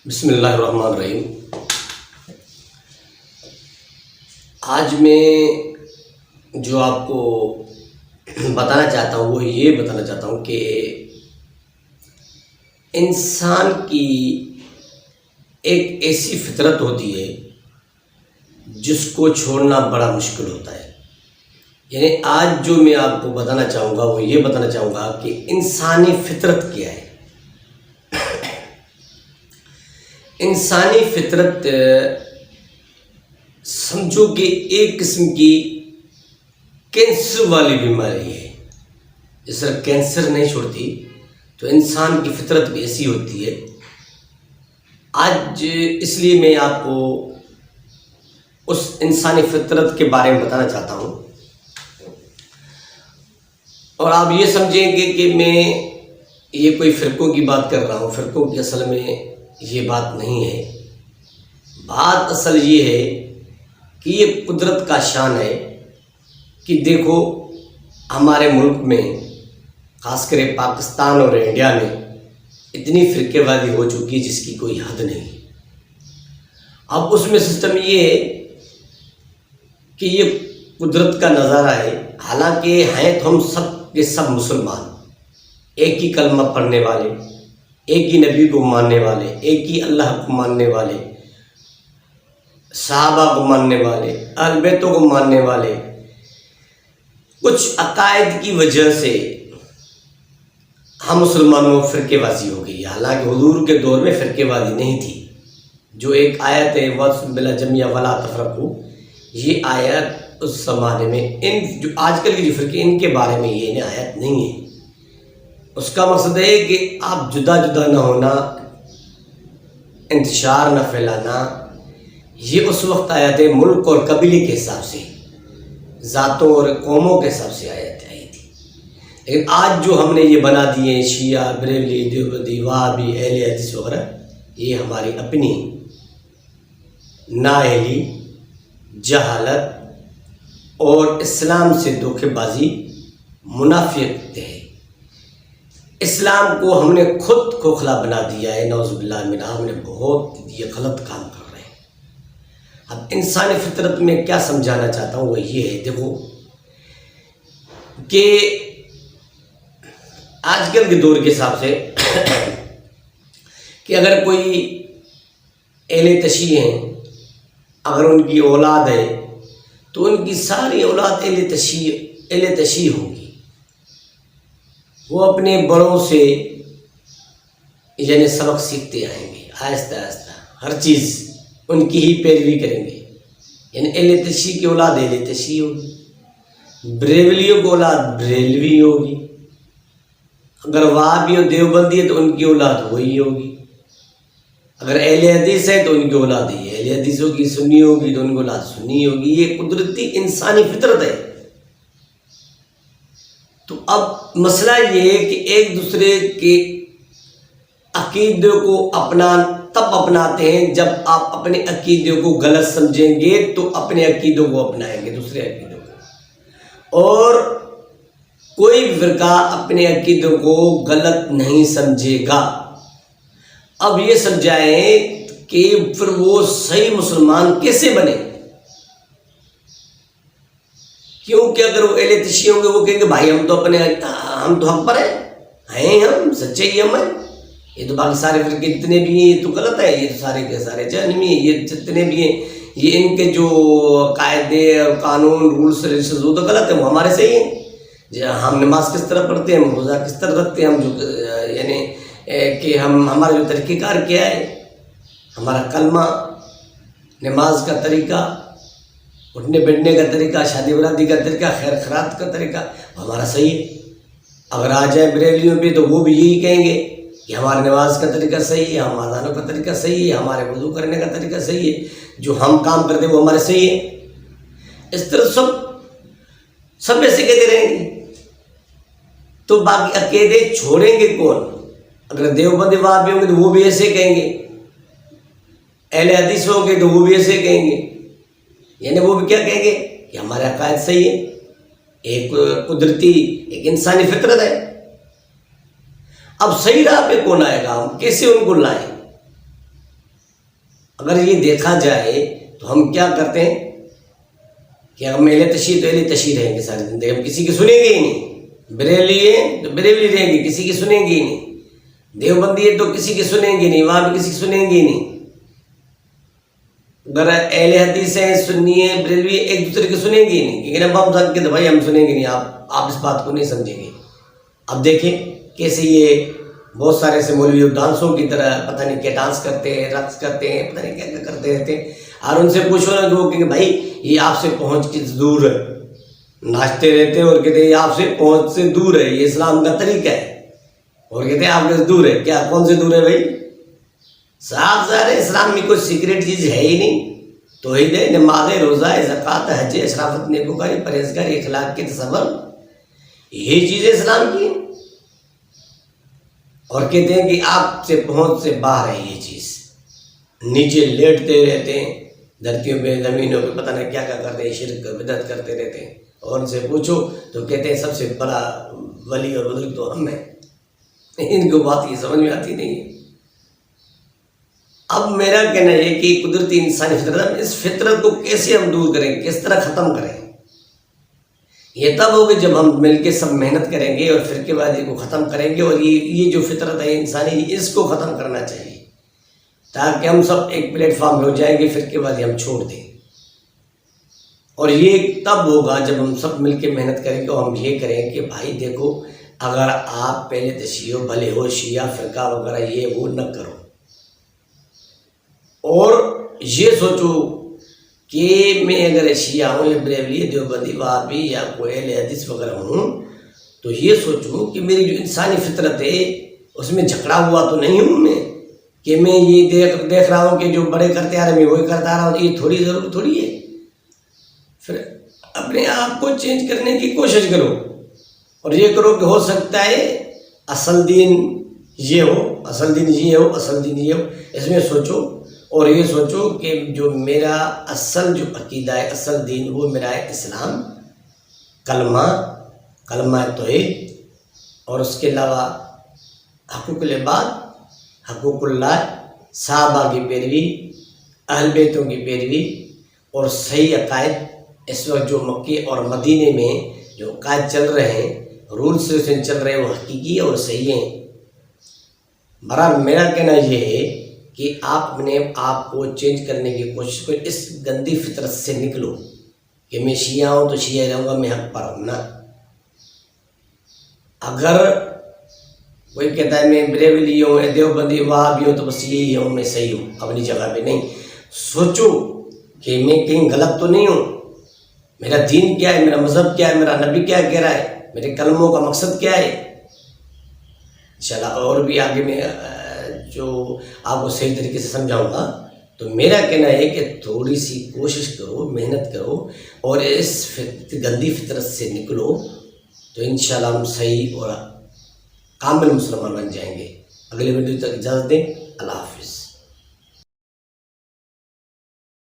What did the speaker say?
بسم اللہ الرحمن الرحیم۔ آج میں جو آپ کو بتانا چاہتا ہوں وہ یہ بتانا چاہتا ہوں کہ انسان کی ایک ایسی فطرت ہوتی ہے جس کو چھوڑنا بڑا مشکل ہوتا ہے۔ یعنی آج جو میں آپ کو بتانا چاہوں گا وہ یہ بتانا چاہوں گا کہ انسانی فطرت کیا ہے۔ انسانی فطرت سمجھو کہ ایک قسم کی کینسر والی بیماری ہے۔ جس طرح کینسر نہیں چھوڑتی تو انسان کی فطرت بھی ایسی ہوتی ہے۔ آج اس لیے میں آپ کو اس انسانی فطرت کے بارے میں بتانا چاہتا ہوں، اور آپ یہ سمجھیں گے کہ میں یہ کوئی فرقوں کی بات کر رہا ہوں۔ فرقوں کی اصل میں یہ بات نہیں ہے۔ بات اصل یہ ہے کہ یہ قدرت کا شان ہے کہ دیکھو ہمارے ملک میں، خاص کر پاکستان اور انڈیا میں، اتنی فرقے وادی ہو چکی ہے جس کی کوئی حد نہیں۔ اب اس میں سسٹم یہ ہے کہ یہ قدرت کا نظارہ ہے۔ حالانکہ ہیں تو ہم سب کے سب مسلمان، ایک ہی کلمہ پڑھنے والے، ایک ہی نبی کو ماننے والے، ایک ہی اللہ کو ماننے والے، صحابہ کو ماننے والے، اہل بیتوں کو ماننے والے۔ کچھ عقائد کی وجہ سے ہم مسلمانوں فرقے بازی ہو گئی۔ حالانکہ حضور کے دور میں فرقے بازی نہیں تھی۔ جو ایک آیت ہے وَاعْتَصِمُوا بِاللَّهِ جَمِيعًا وَلَا تَفَرَّقُوا، یہ آیت اس زمانے میں ان جو آج کل کی جو فرقے ان کے بارے میں یہ آیت نہیں ہے۔ اس کا مقصد ہے کہ آپ جدا جدا نہ ہونا، انتشار نہ پھیلانا۔ یہ اس وقت آیت ہے ملک اور قبیلے کے حساب سے، ذاتوں اور قوموں کے حساب سے آیت آئی تھی۔ لیکن آج جو ہم نے یہ بنا دیے ہیں، شیعہ، بریلوی، دیوبندی، وہابی، اہل حدیث وغیرہ، یہ ہماری اپنی نااہلی، جہالت اور اسلام سے دھوکے بازی، منافقت ہے۔ اسلام کو ہم نے خود کھوکھلا بنا دیا ہے، نعوذ باللہ من، ہم نے بہت یہ غلط کام کر رہے ہیں۔ اب انسانی فطرت میں کیا سمجھانا چاہتا ہوں وہ یہ ہے، دیکھو کہ آج کل کے دور کے حساب سے کہ اگر کوئی اہل تشیع ہیں، اگر ان کی اولاد ہے تو ان کی ساری اولاد اہل تشیع ہوگی۔ وہ اپنے بڑوں سے یعنی سبق سیکھتے آئیں گے، آہستہ آہستہ ہر چیز ان کی ہی پیروی کریں گے۔ یعنی اہل تشیع کی اولاد اہل تشیع ہوگی، بریلویوں کی اولاد بریلوی ہوگی، اگر وہابی اور دیوبندی ہے تو ان کی اولاد وہی ہوگی، اگر اہل حدیث ہے تو ان کی اولاد ہی اہل حدیث ہوگی، سنی ہوگی تو ان کی اولاد سنی ہوگی۔ یہ قدرتی انسانی فطرت ہے۔ تو اب مسئلہ یہ ہے کہ ایک دوسرے کے عقیدے کو تب اپناتے ہیں جب آپ اپنے عقیدے کو غلط سمجھیں گے تو اپنے عقیدوں کو اپنائیں گے، دوسرے عقیدوں کو۔ اور کوئی بھی فرقہ اپنے عقیدوں کو غلط نہیں سمجھے گا۔ اب یہ سمجھائیں کہ پھر وہ صحیح مسلمان کیسے بنے؟ کیونکہ اگر وہ اہل تشیع ہوں گے وہ کہیں گے بھائی ہم تو حق پر ہیں، ہم سچے ہی ہم ہیں، یہ تو باقی سارے فرقے جتنے بھی ہیں یہ تو غلط ہے، یہ تو سارے کے سارے جہنمی ہیں، یہ جتنے بھی ہیں یہ ان کے جو قاعدے اور قانون رولس ریگولیشنز وہ تو غلط ہیں، وہ ہمارے صحیح ہیں۔ ہم نماز کس طرح پڑھتے ہیں، ہم روزہ کس طرح رکھتے ہیں، ہم جو یعنی کہ ہمارا جو طریقہ کار کیا ہے، ہمارا کلمہ، نماز کا طریقہ، اٹھنے بیٹھنے کا طریقہ، شادی برادی کا طریقہ، خیر خیرات کا طریقہ ہمارا صحیح ہے۔ اگر آ جائے بریلویوں پہ تو وہ بھی یہی کہیں گے کہ ہماری نماز کا طریقہ صحیح ہے، ہمارے اذانوں کا طریقہ صحیح ہے، ہمارے وضو کرنے کا طریقہ صحیح ہے، جو ہم کام کرتے ہیں وہ ہمارے صحیح ہے۔ اس طرح سب ایسے کہتے رہیں گے تو باقی عقیدے چھوڑیں گے کون؟ اگر دیوبندی وہابی ہوں گے تو وہ بھی ایسے کہیں گے، اہل حدیث ہوں گے تو وہ بھی ایسے کہیں گے۔ یعنی وہ بھی کیا کہیں گے کہ ہمارے عقائد صحیح ہے، ایک قدرتی ایک انسانی فطرت ہے۔ اب صحیح راہ پہ کون آئے گا؟ ہم کیسے ان کو لائیں؟ اگر یہ دیکھا جائے تو ہم کیا کرتے ہیں کہ ہم اہل تشیع تو اہل تشیع رہیں گے ساری زندگی، ہم کسی کی سنیں گے ہی نہیں. بریلی ہے تو بریلی رہیں گے، کسی کی سنیں گے ہی نہیں. دیوبندی ہے تو کسی کی سنیں گے نہیں، وہاں بھی کسی کی سنیں گے ہی نہیں. اگر اہل حدیث ہیں، سنی ہے، بریلوی ایک دوسرے کی سنیں گے ہی نہیں، کیونکہ نا ہم سب کے تو بھائی ہم سنیں گے نہیں، آپ اس بات کو نہیں سمجھیں گے. اب دیکھیں کیسے یہ بہت سارے ایسے مولوی ڈانسوں کی طرح پتہ نہیں کیا ڈانس کرتے ہیں، رقص کرتے ہیں، پتہ نہیں کیا کیا کرتے رہتے ہیں. اور ان سے پوچھو نا کہ وہ کہ بھائی یہ آپ سے پہنچ کے دور ہے، ناچتے رہتے ہیں اور کہتے ہیں یہ آپ سے پہنچ سے دور ہے، یہ اسلام کا طریقہ ہے. اور کہتے ہیں آپ کے دور ہے، کیا کون سے دور ہے بھائی؟ صاف ظاہر ہے اسلام میں کوئی سیکریٹ چیز ہے ہی نہیں. توحید ہے، نماز، روزہ، زکوٰۃ، حج، اشرافت، نیکوکاری، پرہیزگاری، اخلاق کے تصور، یہی چیزیں اسلام کی ہیں. اور کہتے ہیں کہ آپ سے پہنچ سے باہر ہے یہ چیز. نیچے لیٹتے رہتے ہیں، دھرتیوں پہ زمینوں پہ پتہ نہیں کیا کیا کرتے ہیں، شرک بدعت کرتے رہتے ہیں. اور ان سے پوچھو تو کہتے ہیں سب سے بڑا ولی اور بزرگ تو ہم ہیں. ان کو بات یہ سمجھ میں آتی نہیں ہے. اب میرا کہنا یہ کہ قدرتی انسانی فطرت، اس فطرت کو کیسے ہم دور کریں، کس طرح ختم کریں؟ یہ تب ہوگا جب ہم مل کے سب محنت کریں گے اور پھر کے بعد یہ کو ختم کریں گے. اور یہ جو فطرت ہے انسانی، اس کو ختم کرنا چاہیے تاکہ ہم سب ایک پلیٹ فارم ہو جائیں گے، پھر کے بعد ہم چھوڑ دیں. اور یہ تب ہوگا جب ہم سب مل کے محنت کریں گے اور ہم یہ کریں کہ بھائی دیکھو، اگر آپ پہلے تشیع بھلے ہو، شیعہ فرقہ وغیرہ یہ وہ نہ کرو، اور یہ سوچو کہ میں اگر شیعہ ہوں یا بریلوی، دیوبندی، وہابی یا کوئی اہل حدیث وغیرہ ہوں، تو یہ سوچوں کہ میری جو انسانی فطرت ہے اس میں جھگڑا ہوا تو نہیں ہوں میں، کہ میں یہ دیکھ رہا ہوں کہ جو بڑے کرتے آ رہے ہیں میں وہی کرتا آ رہا ہوں. یہ تھوڑی ضرور تھوڑی ہے. پھر اپنے آپ کو چینج کرنے کی کوشش کرو اور یہ کرو کہ ہو سکتا ہے اصل دین یہ ہو، اصل دین یہ ہو، اصل دین یہ ہو. اس میں سوچو اور یہ سوچو کہ جو میرا اصل جو عقیدہ ہے، اصل دین، وہ میرا ہے اسلام، کلمہ توحید، اور اس کے علاوہ حقوق العباد، حقوق اللہ، صحابہ کی پیروی، اہل بیتوں کی پیروی، اور صحیح عقائد. اس وقت جو مکی اور مدینے میں جو عقائد چل رہے ہیں، رولس چل رہے ہیں، وہ حقیقی اور صحیح ہیں. برحال میرا کہنا یہ ہے کہ آپ اپنے آپ کو چینج کرنے کی کوشش کریں. اس گندی فطرت سے نکلو کہ میں شیعہ ہوں تو شیعہ رہوں گا، میں حق پر ہوں نا. اگر کوئی کہتا ہے میں بریلوی ہوں، دیوبندی، وہابی ہوں، تو بس یہی ہوں، میں صحیح ہوں اپنی جگہ پہ. نہیں، سوچو کہ میں کہیں غلط تو نہیں ہوں. میرا دین کیا ہے، میرا مذہب کیا ہے، میرا نبی کیا کہہ رہا ہے، میرے کلموں کا مقصد کیا ہے. انشاءاللہ اور بھی آگے میں جو آپ کو صحیح طریقے سے سمجھاؤں گا. تو میرا کہنا ہے کہ تھوڑی سی کوشش کرو، محنت کرو اور اس گندی فطرت سے نکلو، تو انشاءاللہ ہم صحیح اور کامل مسلمان بن جائیں گے. اگلے ویڈیو تک اجازت دیں. اللہ حافظ.